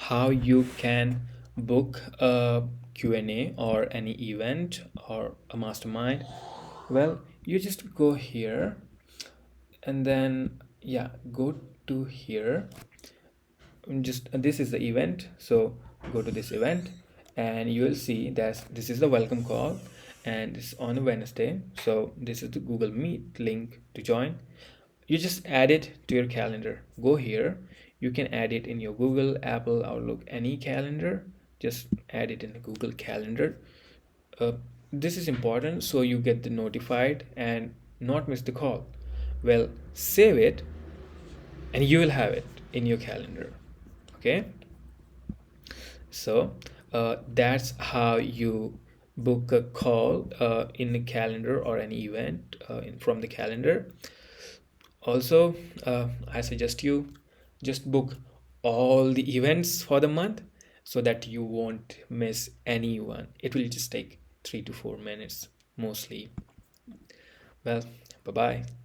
how you can book a Q&A or any event or a mastermind. Well, you just go here and then yeah, go to here. Just this is the event, so go to this event and you will see that this is the welcome call and it's on a Wednesday. So this is the Google Meet link to join. You just add it to your calendar. Go here, you can add it in your Google, Apple, Outlook, any calendar. Just add it in the Google Calendar. uh, this is important so you get the notified and not miss the call. Well, save it and you will have it in your calendar. Okay, so that's how you book a call in the calendar or an event from the calendar. Also, I suggest you just book all the events for the month so that you won't miss anyone. It will just take 3 to 4 minutes mostly. Well, bye bye.